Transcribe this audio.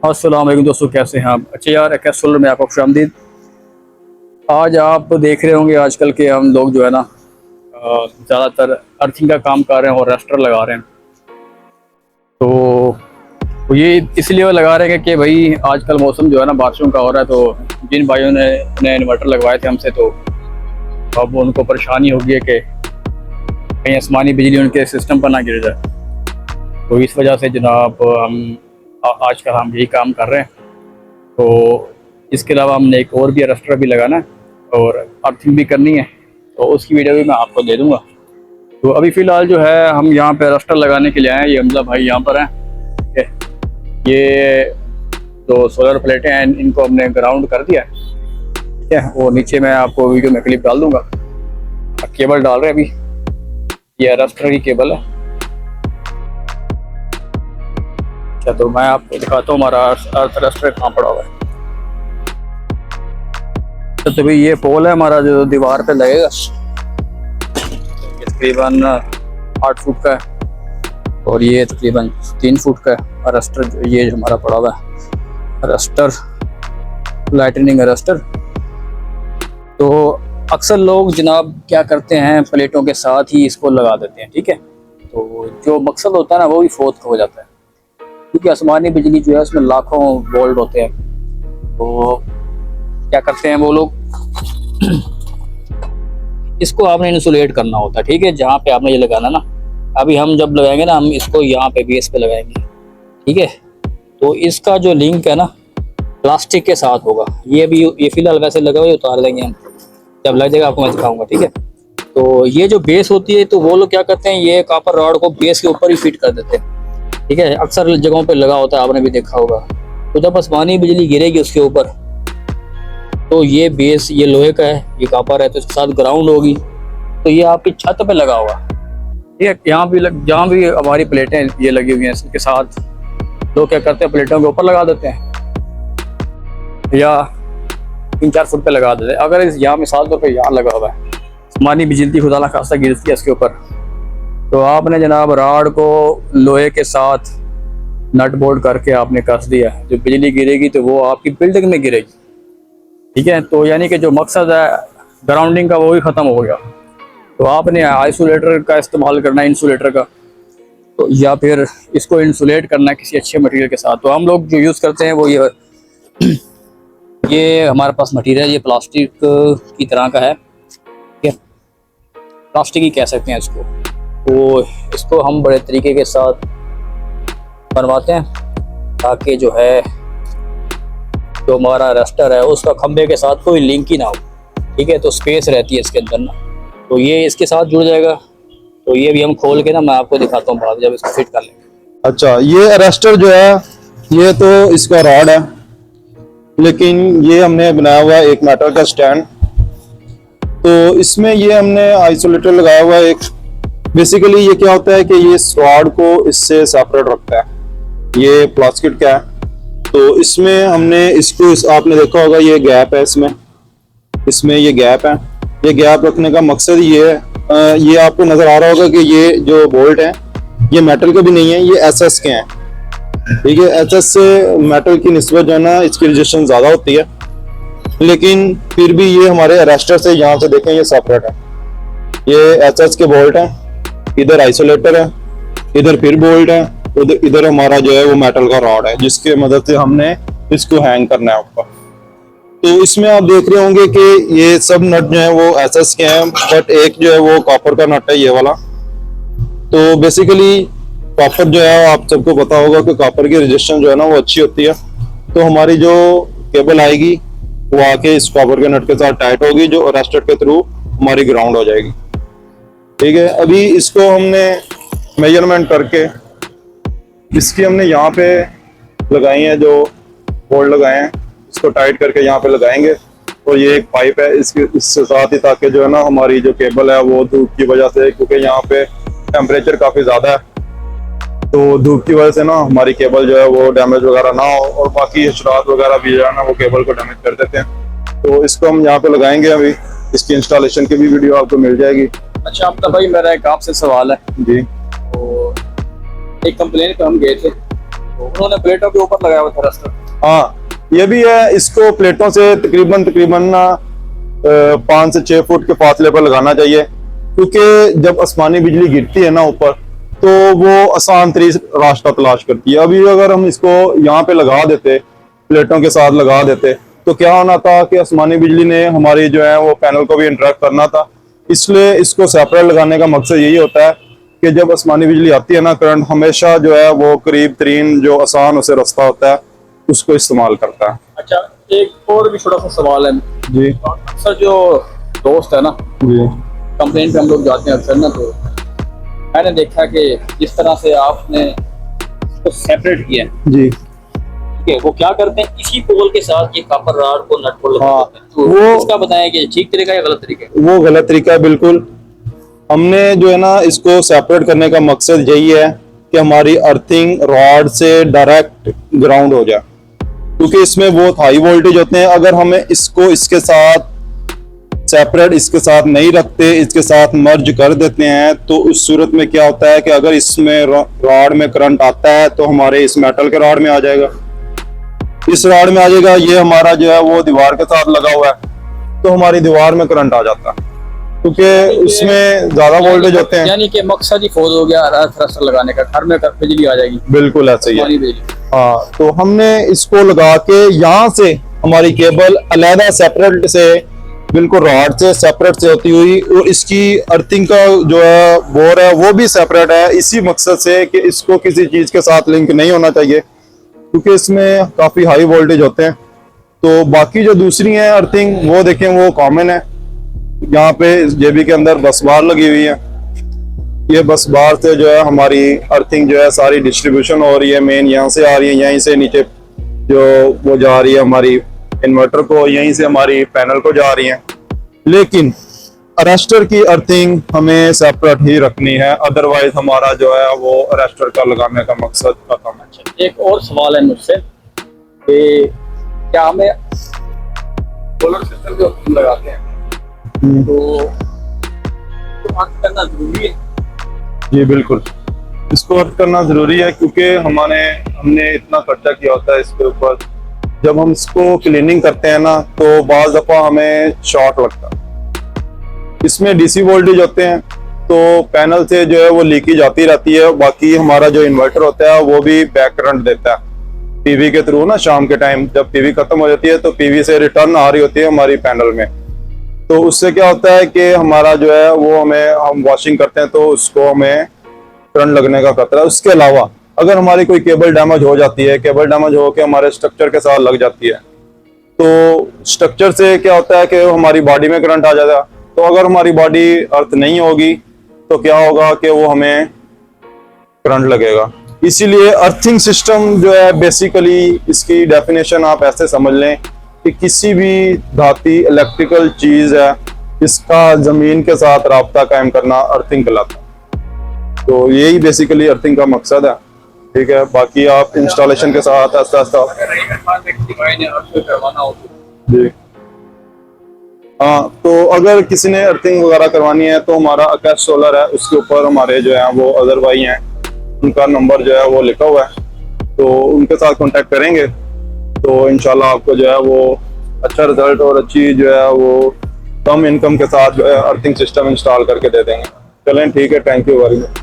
अस्सलाम वालेकुम दोस्तों, कैसे हैं आप? अच्छे यार, कैसुलर में आपको खुशामदीद। आज आप देख रहे होंगे आजकल के हम लोग जो है ना ज़्यादातर अर्थिंग का काम कर रहे हैं और रस्टर लगा रहे हैं। तो ये इसलिए लगा रहे हैं कि भाई आजकल मौसम जो है ना बारिशों का हो रहा है, तो जिन भाइयों ने इन्वर्टर लगवाए थे हमसे, तो अब उनको परेशानी होगी है कि कहीं आसमानी बिजली उनके सिस्टम पर ना गिर जाए। तो इस वजह से जनाब हम आजकल हम यही काम कर रहे हैं। तो इसके अलावा हमने एक और भी रस्टर भी लगाना है और अर्थिंग भी करनी है, तो उसकी वीडियो भी मैं आपको दे दूंगा। तो अभी फ़िलहाल जो है हम यहाँ पे रस्टर लगाने के लिए आए हैं। ये हमजा भाई यहाँ पर हैं। ठीक है, ये जो सोलर प्लेटें हैं इनको हमने ग्राउंड कर दिया है। ठीक है, वो नीचे मैं आपको वीडियो में क्लिप डाल दूंगा। केबल डाल रहे हैं अभी, ये रस्टर की केबल है। अच्छा, तो मैं आपको दिखाता हूँ हमारा अर्थ रस्टर कहाँ पड़ा हुआ है। तो भाई ये पोल है हमारा जो दीवार पे लगेगा, तकरीबन 8 फुट का है और ये तकरीबन 3 फुट का है रस्टर। ये जो हमारा पड़ा हुआ है रस्टर, लाइटनिंग रस्टर। तो अक्सर लोग जनाब क्या करते हैं, प्लेटों के साथ ही इसको लगा देते हैं। ठीक है, तो जो मकसद होता है ना वो भी फोत हो जाता है, क्योंकि आसमानी बिजली जो है उसमें लाखों वोल्ट होते हैं। तो क्या करते हैं वो लोग, इसको आपने इंसुलेट करना होता है। ठीक है, जहाँ पे आपने ये लगाना ना, अभी हम जब लगाएंगे ना, हम इसको यहाँ पे बेस पे लगाएंगे। ठीक है, तो इसका जो लिंक है ना प्लास्टिक के साथ होगा। ये भी ये फिलहाल वैसे लगा हुआ है, उतार देंगे हम, जब लग जाएगा आपको मैं दिखाऊंगा। ठीक है, तो ये जो बेस होती है, तो वो लोग क्या करते हैं, ये कॉपर रॉड को बेस के ऊपर ही फिट कर देते हैं। ठीक है, अक्सर जगहों पे लगा होता है, आपने भी देखा होगा। तो जब आसमानी बिजली गिरेगी उसके ऊपर, तो ये बेस ये लोहे का है, ये कॉपर है, तो इसके साथ ग्राउंड होगी, तो ये आपकी छत पे लगा हुआ। ठीक है, यहाँ भी जहाँ भी हमारी प्लेटें ये लगी हुई हैं, इसके साथ लोग क्या करते हैं, प्लेटों के ऊपर लगा देते हैं या 3-4 फुट पे लगा देते हैं। अगर इस यहाँ मिसाल तौर पर यहाँ लगा हुआ है, आसमानी बिजली खुदा ना खास्ता गिरती है इसके ऊपर, तो आपने जनाब राड को लोहे के साथ नट बोल्ट करके आपने कस दिया, जो बिजली गिरेगी तो वो आपकी बिल्डिंग में गिरेगी। ठीक है, तो यानी कि जो मकसद है ग्राउंडिंग का वो भी ख़त्म हो गया। तो आपने आइसोलेटर का इस्तेमाल करना है, इंसुलेटर का, तो या फिर इसको इंसुलेट करना है किसी अच्छे मटेरियल के साथ। तो हम लोग जो यूज़ करते हैं वो ये हमारे पास मटेरियल ये प्लास्टिक की तरह का है। ठीक है, प्लास्टिक ही कह सकते हैं इसको। तो इसको हम बड़े तरीके के साथ बनवाते हैं, ताकि जो है जो हमारा रस्टर है उसका खंबे के साथ कोई लिंक ही ना हो। ठीक है, तो स्पेस रहती है इसके अंदर ना, तो ये इसके साथ जुड़ जाएगा। तो ये भी हम खोल के ना मैं आपको दिखाता हूँ बाद जब इसको फिट कर लेंगे। अच्छा, ये रस्टर जो है ये तो इसका रॉड है, लेकिन ये हमने बनाया हुआ है एक मेटल का स्टैंड। तो इसमें ये हमने आइसोलेटर लगाया हुआ है एक। बेसिकली ये क्या होता है कि ये रॉड को इससे सेपरेट रखता है। ये प्लास्टिक का है, तो इसमें हमने इसको आपने देखा होगा ये गैप है, इसमें ये गैप है। ये गैप रखने का मकसद ये है, ये आपको नजर आ रहा होगा कि ये जो बोल्ट है ये मेटल के भी नहीं है, ये एसएस के हैं। ठीक है, एसएस से मेटल की निस्बत जो है ना इसकी रेजिस्टेंस ज्यादा होती है, लेकिन फिर भी ये हमारे अरेस्टर से यहाँ से देखें ये सेपरेट है। ये एसएस के बोल्ट है, इधर आइसोलेटर है, इधर फिर बोल्ट है, इधर हमारा जो है वो मेटल का रॉड है, जिसके मदद से हमने इसको हैंग करना है ऊपर। तो इसमें आप देख रहे होंगे कि ये सब नट जो है वो एसएस के हैं, बट एक जो है वो कॉपर का नट है, ये वाला। तो बेसिकली कॉपर जो है आप सबको पता होगा कि कॉपर की रेजिस्टेंस जो है ना वो अच्छी होती है। तो हमारी जो केबल आएगी वो आके इस कॉपर के नट के साथ टाइट होगी, जो अरेस्टर के थ्रू हमारी ग्राउंड हो जाएगी। ठीक है, अभी इसको हमने मेजरमेंट करके इसकी हमने यहाँ पे लगाई है, जो बोल्ट लगाए हैं इसको टाइट करके यहाँ पे लगाएंगे। और ये एक पाइप है इसके साथ ही, ताकि जो है ना हमारी जो केबल है वो धूप की वजह से, क्योंकि यहाँ पे टेम्परेचर काफी ज्यादा है, तो धूप की वजह से ना हमारी केबल जो है वो डैमेज वगैरह ना हो, और बाकी हशरात वगैरह भी जो है ना वो केबल को डैमेज कर देते हैं। तो इसको हम यहाँ पे लगाएंगे। अभी इसकी इंस्टॉलेशन की भी वीडियो आपको मिल जाएगी। अच्छा आपका भाई, मेरा एक आपसे सवाल है जी। तो एक कंप्लेन पे हम गए थे, उन्होंने प्लेटों के ऊपर लगाया हुआ था रस्टर। हाँ, ये भी है। इसको प्लेटों से तकरीबन 5 से 6 फुट के फासले पर लगाना चाहिए, क्योंकि जब आसमानी बिजली गिरती है ना ऊपर, तो वो आसान तरीन रास्ता तलाश करती है। अभी अगर हम इसको यहाँ पे लगा देते, प्लेटों के साथ लगा देते, तो क्या होना था कि आसमानी बिजली ने हमारी जो है वो पैनल को भी इंटरेक्ट करना था। इसलिए इसको सेपरेट लगाने का मकसद यही होता है कि जब आसमानी बिजली आती है ना, करंट हमेशा जो है वो करीब तरीन जो आसान उसे रास्ता होता है उसको इस्तेमाल करता है। अच्छा, एक और भी छोटा सा सवाल है जी अक्सर जो दोस्त है ना, जी कंप्लेन पे हम लोग जाते हैं अक्सर ना, तो मैंने देखा कि जिस तरह से आपने इसको सेपरेट किया है, जी ठीक है, वो क्या करते हैं इसी पोल के साथ ये कॉपर रॉड को नट बोल्ट लगा हाँ, देते हैं। तो वो- इसका बताएं कि ठीक तरीका है या गलत तरीका है? वो गलत तरीका है बिल्कुल। हमने जो है ना इसको सेपरेट करने का मकसद यही है कि हमारी अर्थिंग रॉड से डायरेक्ट ग्राउंड हो जाए, क्योंकि इसमें बहुत हाई वोल्टेज होते हैं। अगर हमें इसको इसके साथ सेपरेट इसके साथ नहीं रखते, इसके साथ मर्ज कर देते हैं, तो उस सूरत में क्या होता है कि अगर इसमें रॉड में करंट आता है तो हमारे इस मेटल के रॉड में आ जाएगा, इस रॉड में आ जाएगा। ये हमारा जो है वो दीवार के साथ लगा हुआ है, तो हमारी दीवार में करंट आ जाता है, क्योंकि उसमें ज्यादा वोल्टेज होते हैं। यानी कि मकसद ही फौज हो गया थ्रस्टर लगाने का, घर में बिजली आ जाएगी, बिल्कुल ऐसे ही है। पानी बिजली। हाँ, तो हमने इसको लगा के यहाँ से हमारी केबल अलहदा सेपरेट से, बिल्कुल रॉड से सेपरेट से होती हुई, और इसकी अर्थिंग का जो है बोर है वो भी सेपरेट है, इसी मकसद से कि इसको किसी चीज के साथ लिंक नहीं होना चाहिए, क्योंकि इसमें काफी हाई वोल्टेज होते हैं। तो बाकी जो दूसरी है अर्थिंग, वो देखें वो कॉमन है। यहाँ पे जेबी के अंदर बस बार लगी हुई है, ये बस बार से जो है हमारी अर्थिंग जो है सारी डिस्ट्रीब्यूशन हो रही है। मेन यहाँ से आ रही है, यहीं से नीचे जो वो जा रही है हमारी इन्वर्टर को, यहीं से हमारी पैनल को जा रही है। लेकिन अरेस्टर की अर्थिंग हमें सेपरेट ही रखनी है, अदरवाइज हमारा जो है वो अरेस्टर का लगाने का मकसद खत्म है। एक और सवाल है मुझसे कि क्या हमें सोलर सिस्टम जो हम लगाते हैं तो अर्थ करना जरूरी है? जी बिल्कुल, इसको अर्थ करना जरूरी है, क्योंकि हमने इतना खर्चा किया होता है इसके ऊपर। जब हम इसको क्लीनिंग करते हैं ना, तो बाज दफा हमें शॉर्ट लगता है। इसमें डीसी वोल्टेज होते हैं, तो पैनल से जो है वो लीकेज आती रहती है। बाकी हमारा जो इन्वर्टर होता है वो भी बैक करंट देता है पीवी के थ्रू ना। शाम के टाइम जब पीवी खत्म हो जाती है तो पीवी से रिटर्न आ रही होती है हमारी पैनल में, तो उससे क्या होता है कि हमारा जो है वो हम वॉशिंग करते हैं तो उसको हमें करंट लगने का खतरा है। उसके अलावा अगर हमारी कोई केबल डैमेज हो जाती है, केबल डैमेज होकर हमारे स्ट्रक्चर के साथ लग जाती है, तो स्ट्रक्चर से क्या होता है कि हमारी बॉडी में करंट आ जाता है। तो अगर हमारी बॉडी अर्थ नहीं होगी तो क्या होगा कि वो हमें करंट लगेगा। इसीलिए अर्थिंग सिस्टम जो है बेसिकली इसकी डेफिनेशन आप ऐसे समझ लें कि किसी भी धाती इलेक्ट्रिकल चीज है इसका जमीन के साथ राब्ता कायम करना अर्थिंग कहलाता है। तो यही बेसिकली अर्थिंग का मकसद है, ठीक है। बाकी आप इंस्टॉलेशन के साथ आस्ता आस्ता जी हाँ, तो अगर किसी ने अर्थिंग वगैरह करवानी है तो हमारा आकाश सोलर है, उसके ऊपर हमारे जो है वो अदर भाई हैं, उनका नंबर जो है वो लिखा हुआ है, तो उनके साथ कांटेक्ट करेंगे तो इंशाल्लाह आपको जो है वो अच्छा रिजल्ट और अच्छी जो है वो कम इनकम के साथ जो है अर्थिंग सिस्टम इंस्टॉल करके दे देंगे। चलें ठीक है, थैंक यू वेरी मच।